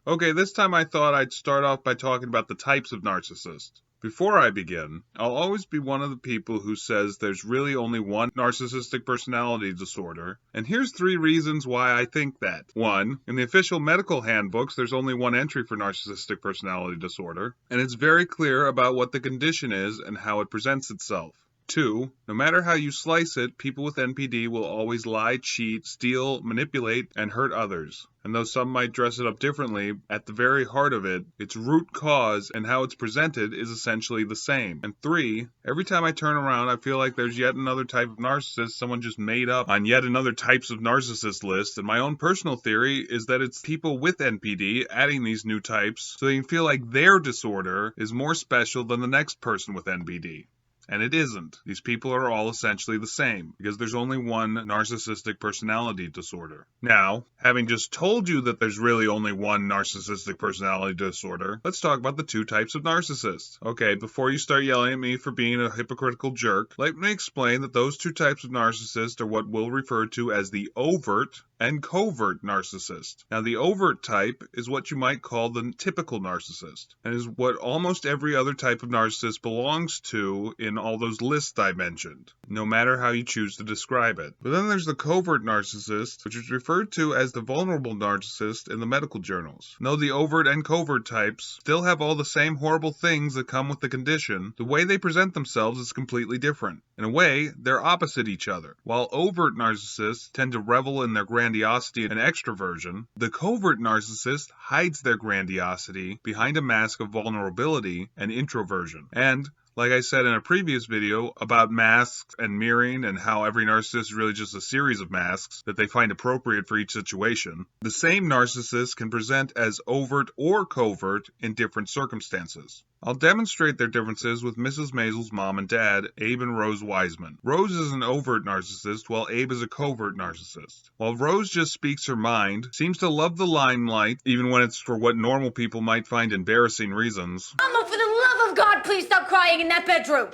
Okay, this time I thought I'd start off by talking about the types of narcissists. Before I begin, I'll always be one of the people who says there's really only one narcissistic personality disorder, and here's 3 reasons why I think that. 1. In the official medical handbooks, there's only one entry for narcissistic personality disorder, and it's very clear about what the condition is and how it presents itself. 2. No matter how you slice it, people with NPD will always lie, cheat, steal, manipulate, and hurt others. And though some might dress it up differently, at the very heart of it, its root cause and how it's presented is essentially the same. And 3. Every time I turn around, I feel like there's yet another type of narcissist someone just made up on yet another types of narcissist list. And my own personal theory is that it's people with NPD adding these new types so they can feel like their disorder is more special than the next person with NPD. And it isn't. These people are all essentially the same, because there's only one narcissistic personality disorder. Now, having just told you that there's really only one narcissistic personality disorder, let's talk about the 2 types of narcissists. Okay, before you start yelling at me for being a hypocritical jerk, let me explain that those 2 types of narcissists are what we'll refer to as the overt and covert narcissist. Now, the overt type is what you might call the typical narcissist, and is what almost every other type of narcissist belongs to in all those lists I mentioned, no matter how you choose to describe it. But then there's the covert narcissist, which is referred to as the vulnerable narcissist in the medical journals. No, the overt and covert types still have all the same horrible things that come with the condition. The way they present themselves is completely different. In a way, they're opposite each other. While overt narcissists tend to revel in their grandiosity and extroversion, the covert narcissist hides their grandiosity behind a mask of vulnerability and introversion. And like I said in a previous video about masks and mirroring and how every narcissist is really just a series of masks that they find appropriate for each situation, the same narcissist can present as overt or covert in different circumstances. I'll demonstrate their differences with Mrs. Maisel's mom and dad, Abe and Rose Wiseman. Rose is an overt narcissist, while Abe is a covert narcissist. While Rose just speaks her mind, seems to love the limelight, even when it's for what normal people might find embarrassing reasons. Mama, for the love of God, please stop crying in that bedroom.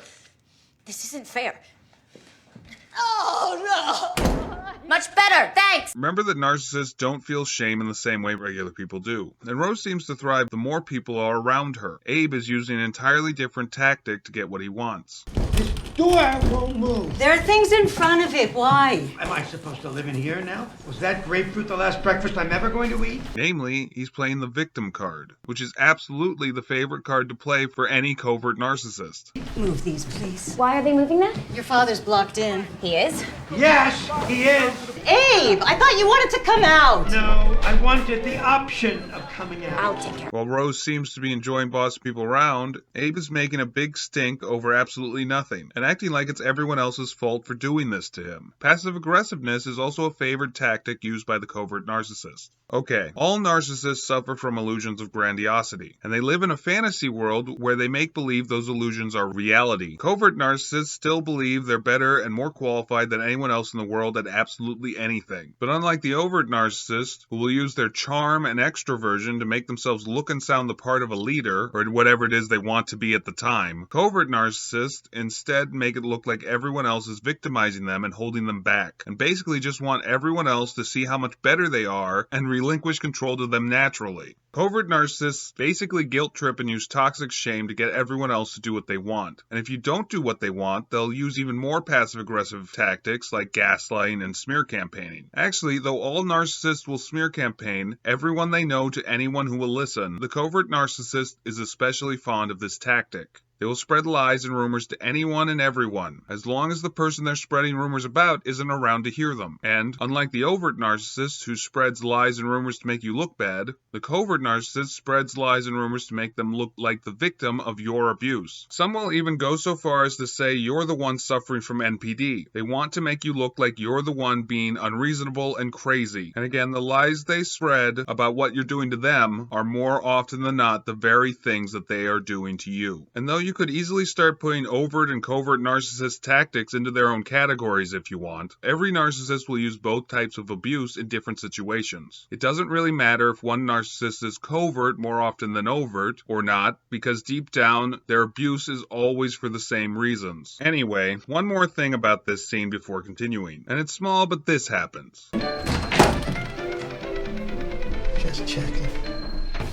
This isn't fair. Oh, no. Much better, thanks. Remember that narcissists don't feel shame in the same way regular people do. And Rose seems to thrive the more people are around her. Abe is using an entirely different tactic to get what he wants. This door won't move. There are things in front of it. Why? Am I supposed to live in here now? Was that grapefruit the last breakfast I'm ever going to eat? Namely, he's playing the victim card, which is absolutely the favorite card to play for any covert narcissist. Move these, please. Why are they moving that? Your father's blocked in. He is? Yes, he is. Abe, I thought you wanted to come out. No, I wanted the option of coming out. I'll take care. While Rose seems to be enjoying bossing people around, Abe is making a big stink over absolutely nothing, and acting like it's everyone else's fault for doing this to him. Passive aggressiveness is also a favored tactic used by the covert narcissist. Okay, all narcissists suffer from illusions of grandiosity, and they live in a fantasy world where they make believe those illusions are reality. Covert narcissists still believe they're better and more qualified than anyone else in the world at absolutely anything. But unlike the overt narcissist, who will use their charm and extroversion to make themselves look and sound the part of a leader, or whatever it is they want to be at the time, covert narcissists instead make it look like everyone else is victimizing them and holding them back, and basically just want everyone else to see how much better they are and relinquish control to them naturally. Covert narcissists basically guilt trip and use toxic shame to get everyone else to do what they want. And if you don't do what they want, they'll use even more passive-aggressive tactics like gaslighting and smear campaigning. Actually, though all narcissists will smear campaign everyone they know to anyone who will listen, the covert narcissist is especially fond of this tactic. They will spread lies and rumors to anyone and everyone, as long as the person they're spreading rumors about isn't around to hear them. And, unlike the overt narcissist, who spreads lies and rumors to make you look bad, the covert narcissist spreads lies and rumors to make them look like the victim of your abuse. Some will even go so far as to say you're the one suffering from NPD. They want to make you look like you're the one being unreasonable and crazy. And again, the lies they spread about what you're doing to them are more often than not the very things that they are doing to you. And though you could easily start putting overt and covert narcissist tactics into their own categories if you want, every narcissist will use both types of abuse in different situations. It doesn't really matter if one narcissist is covert more often than overt or not, because deep down, their abuse is always for the same reasons. Anyway, one more thing about this scene before continuing, and it's small, but this happens. Just checking.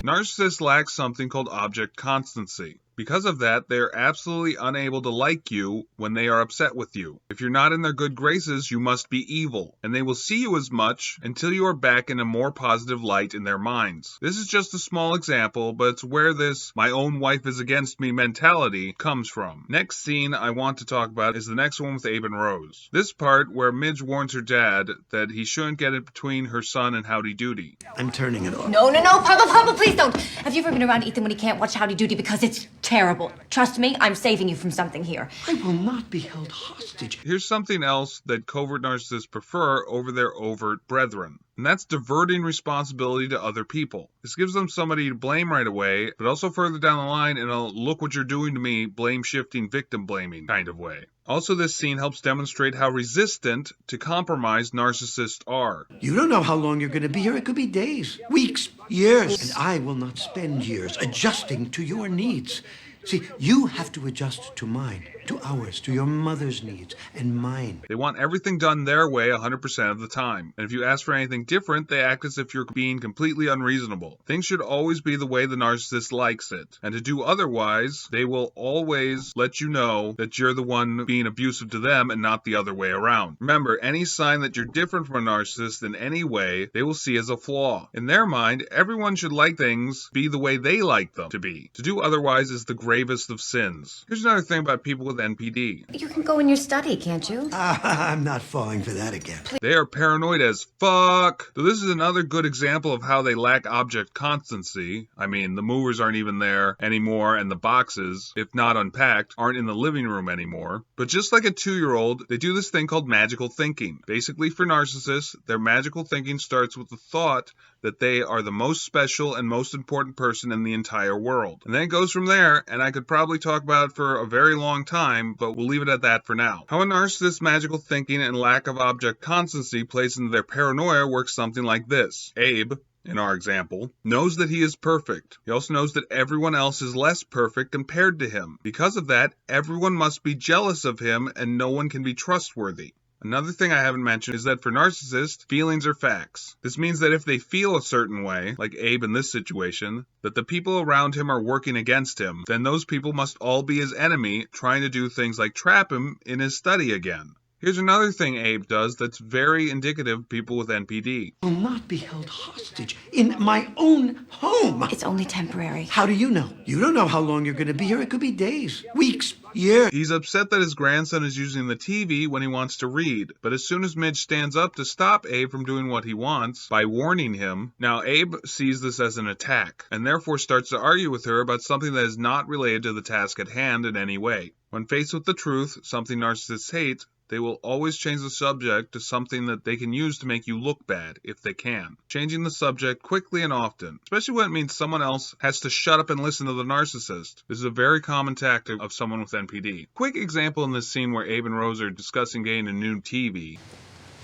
Narcissists lack something called object constancy. Because of that, they are absolutely unable to like you when they are upset with you. If you're not in their good graces, you must be evil, and they will see you as much until you are back in a more positive light in their minds. This is just a small example, but it's where this "my own wife is against me" mentality comes from. Next scene I want to talk about is the next one with Abe and Rose. This part where Midge warns her dad that he shouldn't get it between her son and Howdy Doody. I'm turning it off. No, Papa, please don't. Have you ever been around Ethan when he can't watch Howdy Doody because it's terrible? Trust me, I'm saving you from something here. I will not be held hostage. Here's something else that covert narcissists prefer over their overt brethren, and that's diverting responsibility to other people. This gives them somebody to blame right away, but also further down the line in a "look what you're doing to me" blame-shifting, victim-blaming kind of way. Also, this scene helps demonstrate how resistant to compromise narcissists are. You don't know how long you're going to be here. It could be days, weeks, years. And I will not spend years adjusting to your needs. See, you have to adjust to mine, to ours, to your mother's needs, and mine. They want everything done their way 100% of the time. And if you ask for anything different, they act as if you're being completely unreasonable. Things should always be the way the narcissist likes it. And to do otherwise, they will always let you know that you're the one being abusive to them and not the other way around. Remember, any sign that you're different from a narcissist in any way, they will see as a flaw. In their mind, everyone should like things be the way they like them to be. To do otherwise is the gravest of sins. Here's another thing about people with NPD. You can go in your study, can't you? I'm not falling for that again. They are paranoid as fuck. So this is another good example of how they lack object constancy. I mean, the movers aren't even there anymore, and the boxes, if not unpacked, aren't in the living room anymore. But just like a 2-year-old, they do this thing called magical thinking. Basically, for narcissists, their magical thinking starts with the thought that they are the most special and most important person in the entire world. And then it goes from there, and I could probably talk about it for a very long time, but we'll leave it at that for now. How a narcissist's magical thinking and lack of object constancy plays into their paranoia works something like this. Abe, in our example, knows that he is perfect. He also knows that everyone else is less perfect compared to him. Because of that, everyone must be jealous of him and no one can be trustworthy. Another thing I haven't mentioned is that for narcissists, feelings are facts. This means that if they feel a certain way, like Abe in this situation, that the people around him are working against him, then those people must all be his enemy, trying to do things like trap him in his study again. Here's another thing Abe does that's very indicative of people with NPD. I will not be held hostage in my own home. It's only temporary. How do you know? You don't know how long you're going to be here. It could be days, weeks, years. He's upset that his grandson is using the TV when he wants to read, but as soon as Midge stands up to stop Abe from doing what he wants by warning him, now Abe sees this as an attack, and therefore starts to argue with her about something that is not related to the task at hand in any way. When faced with the truth, something narcissists hate, they will always change the subject to something that they can use to make you look bad, if they can. Changing the subject quickly and often, especially when it means someone else has to shut up and listen to the narcissist. This is a very common tactic of someone with NPD. Quick example in this scene where Abe and Rose are discussing getting a new TV.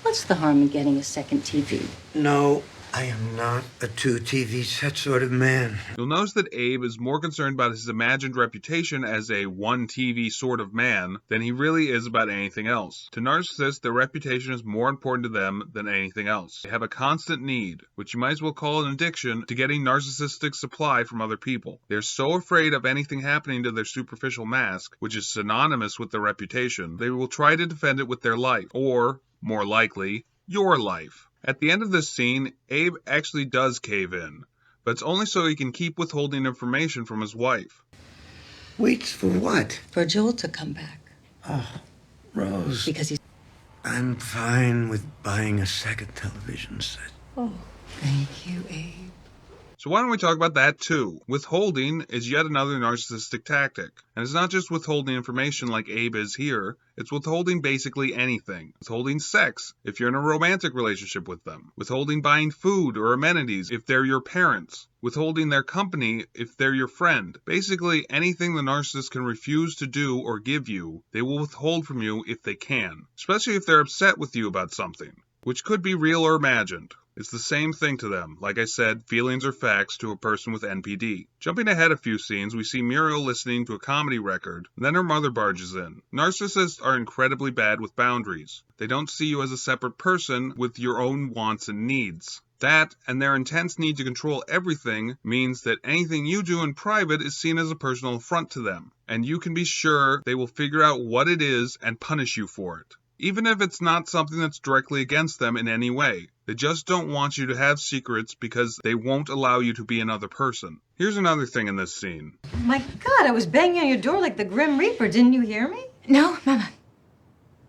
What's the harm in getting a second TV? No, I am not a 2 TV set sort of man. You'll notice that Abe is more concerned about his imagined reputation as a 1 TV sort of man than he really is about anything else. To narcissists, their reputation is more important to them than anything else. They have a constant need, which you might as well call an addiction, to getting narcissistic supply from other people. They're so afraid of anything happening to their superficial mask, which is synonymous with their reputation, they will try to defend it with their life, or, more likely, your life. At the end of this scene, Abe actually does cave in, but it's only so he can keep withholding information from his wife. Waits for what? For Joel to come back. Rose. Because he's... I'm fine with buying a second television set. Oh, thank you, Abe. So why don't we talk about that too? Withholding is yet another narcissistic tactic. And it's not just withholding information like Abe is here, it's withholding basically anything. Withholding sex if you're in a romantic relationship with them. Withholding buying food or amenities if they're your parents. Withholding their company if they're your friend. Basically anything the narcissist can refuse to do or give you, they will withhold from you if they can. Especially if they're upset with you about something, which could be real or imagined. It's the same thing to them. Like I said, feelings are facts to a person with NPD. Jumping ahead a few scenes, we see Muriel listening to a comedy record, and then her mother barges in. Narcissists are incredibly bad with boundaries. They don't see you as a separate person with your own wants and needs. That, and their intense need to control everything, means that anything you do in private is seen as a personal affront to them, and you can be sure they will figure out what it is and punish you for it. Even if it's not something that's directly against them in any way. They just don't want you to have secrets because they won't allow you to be another person. Here's another thing in this scene. My God, I was banging on your door like the Grim Reaper. Didn't you hear me? No, Mama.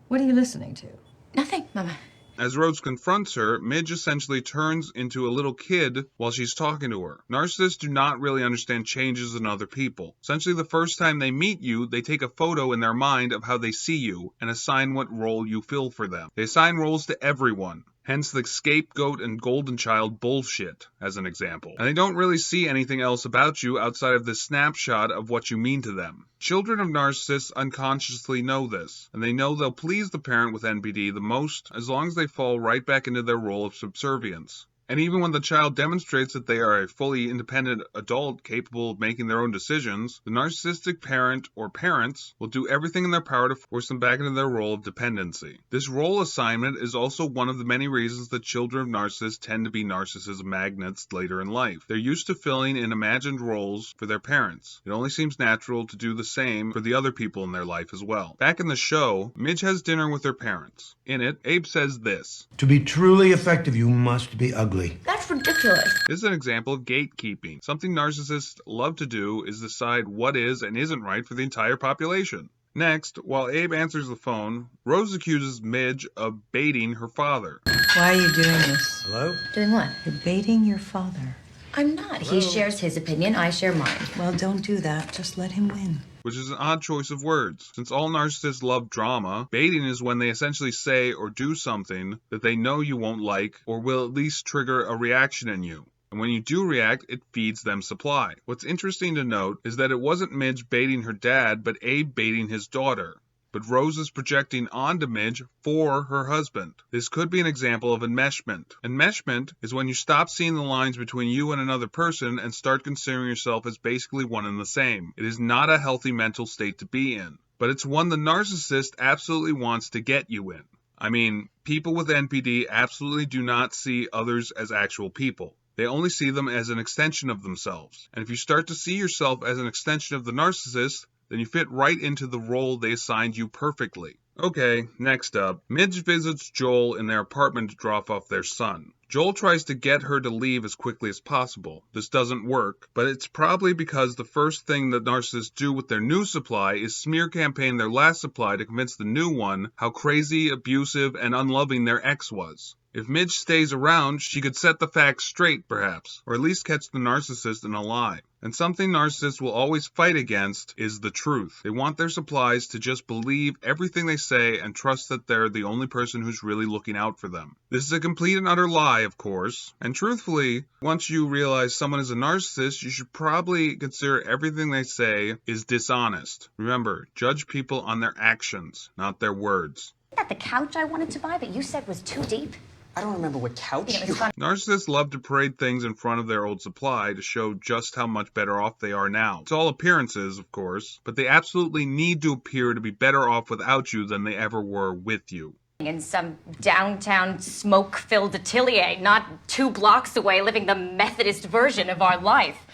What are you listening to? Nothing, Mama. As Rose confronts her, Midge essentially turns into a little kid while she's talking to her. Narcissists do not really understand changes in other people. Essentially, the first time they meet you, they take a photo in their mind of how they see you and assign what role you fill for them. They assign roles to everyone. Hence the scapegoat and golden child bullshit, as an example. And they don't really see anything else about you outside of this snapshot of what you mean to them. Children of narcissists unconsciously know this, and they know they'll please the parent with NPD the most as long as they fall right back into their role of subservience. And even when the child demonstrates that they are a fully independent adult capable of making their own decisions, the narcissistic parent or parents will do everything in their power to force them back into their role of dependency. This role assignment is also one of the many reasons that children of narcissists tend to be narcissism magnets later in life. They're used to filling in imagined roles for their parents. It only seems natural to do the same for the other people in their life as well. Back in the show, Midge has dinner with her parents. In it, Abe says this: To be truly effective, you must be ugly. That's ridiculous. This is an example of gatekeeping. Something narcissists love to do is decide what is and isn't right for the entire population. Next, while Abe answers the phone, Rose accuses Midge of baiting her father. Why are you doing this? Hello? Doing what? You're baiting your father. I'm not. He shares his opinion, I share mine. Well, don't do that. Just let him win. Which is an odd choice of words. Since all narcissists love drama, baiting is when they essentially say or do something that they know you won't like or will at least trigger a reaction in you. And when you do react, it feeds them supply. What's interesting to note is that it wasn't Midge baiting her dad, but Abe baiting his daughter. But Rose is projecting onto Midge for her husband. This could be an example of enmeshment. Enmeshment is when you stop seeing the lines between you and another person and start considering yourself as basically one and the same. It is not a healthy mental state to be in, but it's one the narcissist absolutely wants to get you in. I mean, people with NPD absolutely do not see others as actual people. They only see them as an extension of themselves. And if you start to see yourself as an extension of the narcissist, then you fit right into the role they assigned you perfectly. Okay, next up, Midge visits Joel in their apartment to drop off their son. Joel tries to get her to leave as quickly as possible. This doesn't work, but it's probably because the first thing that narcissists do with their new supply is smear campaign their last supply to convince the new one how crazy, abusive, and unloving their ex was. If Midge stays around, she could set the facts straight, perhaps, or at least catch the narcissist in a lie. And something narcissists will always fight against is the truth. They want their supplies to just believe everything they say and trust that they're the only person who's really looking out for them. This is a complete and utter lie, of course, and truthfully, once you realize someone is a narcissist, you should probably consider everything they say is dishonest. Remember, judge people on their actions, not their words. That the couch I wanted to buy that you said was too deep? I don't remember what couch It was fun. Narcissists love to parade things in front of their old supply to show just how much better off they are now. It's all appearances, of course, but they absolutely need to appear to be better off without you than they ever were with you. In some downtown smoke-filled atelier, not 2 blocks away, living the Methodist version of our life.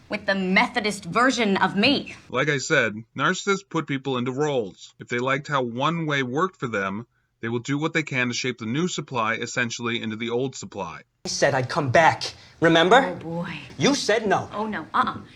With the Methodist version of me. Like I said, narcissists put people into roles. If they liked how one way worked for them, they will do what they can to shape the new supply essentially into the old supply. I said I'd come back. Remember? Oh, boy. You said no. Oh, no.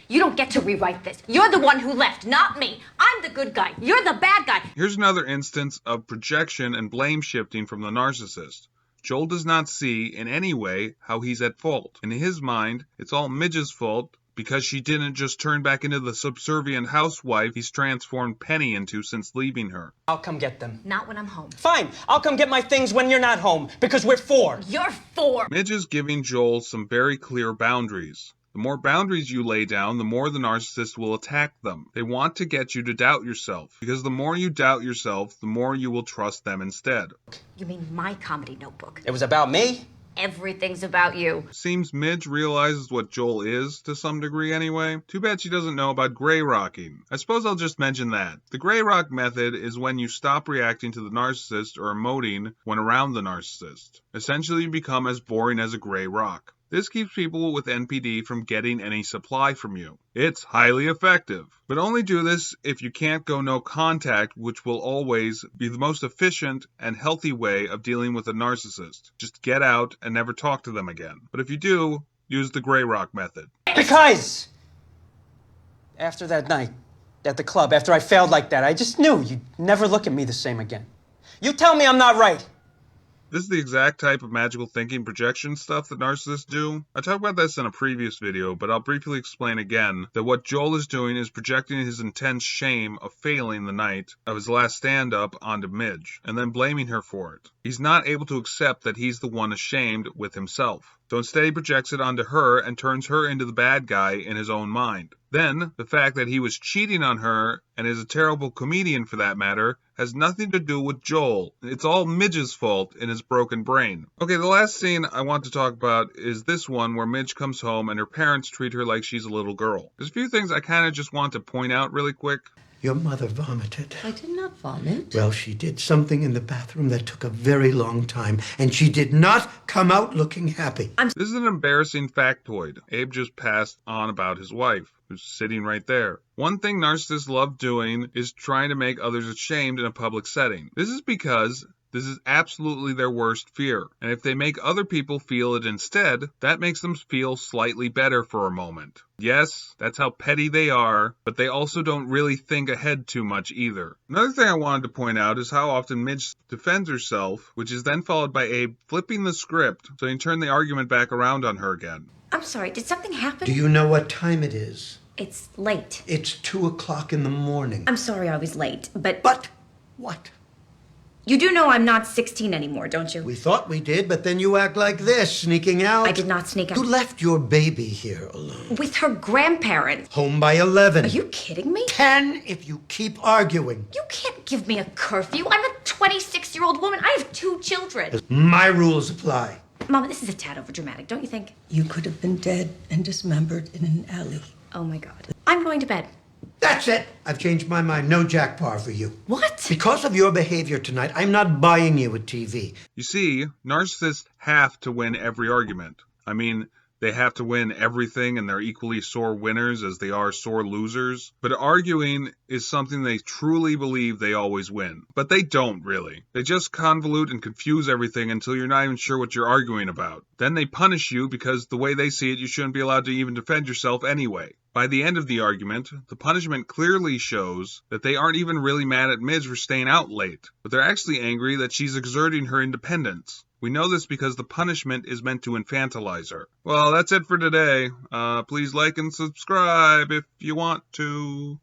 You don't get to rewrite this. You're the one who left, not me. I'm the good guy. You're the bad guy. Here's another instance of projection and blame shifting from the narcissist. Joel does not see in any way how he's at fault. In his mind, it's all Midge's fault because she didn't just turn back into the subservient housewife he's transformed Penny into since leaving her. I'll come get them. Not when I'm home. Fine, I'll come get my things when you're not home, because we're 4. You're 4. Midge is giving Joel some very clear boundaries. The more boundaries you lay down, the more the narcissist will attack them. They want to get you to doubt yourself, because the more you doubt yourself, the more you will trust them instead. You mean my comedy notebook? It was about me? everything's about you. Seems Midge realizes what Joel is, to some degree anyway. Too bad she doesn't know about gray rocking. I suppose I'll just mention that. The gray rock method is when you stop reacting to the narcissist or emoting when around the narcissist. Essentially, you become as boring as a gray rock. This keeps people with NPD from getting any supply from you. It's highly effective. But only do this if you can't go no contact, which will always be the most efficient and healthy way of dealing with a narcissist. Just get out and never talk to them again. But if you do, use the gray rock method. Because after that night at the club, after I failed like that, I just knew you'd never look at me the same again. You tell me I'm not right. This is the exact type of magical thinking projection stuff that narcissists do. I talked about this in a previous video, but I'll briefly explain again that what Joel is doing is projecting his intense shame of failing the night of his last stand-up onto Midge, and then blaming her for it. He's not able to accept that he's the one ashamed with himself. So instead he projects it onto her and turns her into the bad guy in his own mind. Then, the fact that he was cheating on her, and is a terrible comedian for that matter, has nothing to do with Joel. It's all Midge's fault in his broken brain. Okay, the last scene I want to talk about is this one where Midge comes home and her parents treat her like she's a little girl. There's a few things I kind of just want to point out really quick. Your mother vomited. I did not vomit. Well, she did something in the bathroom that took a very long time, and she did not come out looking happy. This is an embarrassing factoid Abe just passed on about his wife, who's sitting right there. One thing narcissists love doing is trying to make others ashamed in a public setting. This is because this is absolutely their worst fear, and if they make other people feel it instead, that makes them feel slightly better for a moment. Yes, that's how petty they are, but they also don't really think ahead too much either. Another thing I wanted to point out is how often Midge defends herself, which is then followed by Abe flipping the script so he can turn the argument back around on her again. I'm sorry, did something happen? Do you know what time it is? It's late. It's 2 o'clock in the morning. I'm sorry I was late, but But what? you do know I'm not 16 anymore, don't you? We thought we did, but then you act like this, sneaking out. I did not sneak out. You left your baby here alone. With her grandparents. Home by 11. Are you kidding me? 10 if you keep arguing. You can't give me a curfew. I'm a 26-year-old woman. I have 2 children. My rules apply. Mama, this is a tad overdramatic, don't you think? You could have been dead and dismembered in an alley. Oh my God. I'm going to bed. That's it. I've changed my mind. No Jack Parr for you. What? Because of your behavior tonight, I'm not buying you a TV. You see, narcissists have to win every argument. I mean, they have to win everything, and they're equally sore winners as they are sore losers. But arguing is something they truly believe they always win. But they don't, really. They just convolute and confuse everything until you're not even sure what you're arguing about. Then they punish you because the way they see it, you shouldn't be allowed to even defend yourself anyway. By the end of the argument, the punishment clearly shows that they aren't even really mad at Midge for staying out late, but they're actually angry that she's exerting her independence. We know this because the punishment is meant to infantilize her. Well, that's it for today. Please like and subscribe if you want to.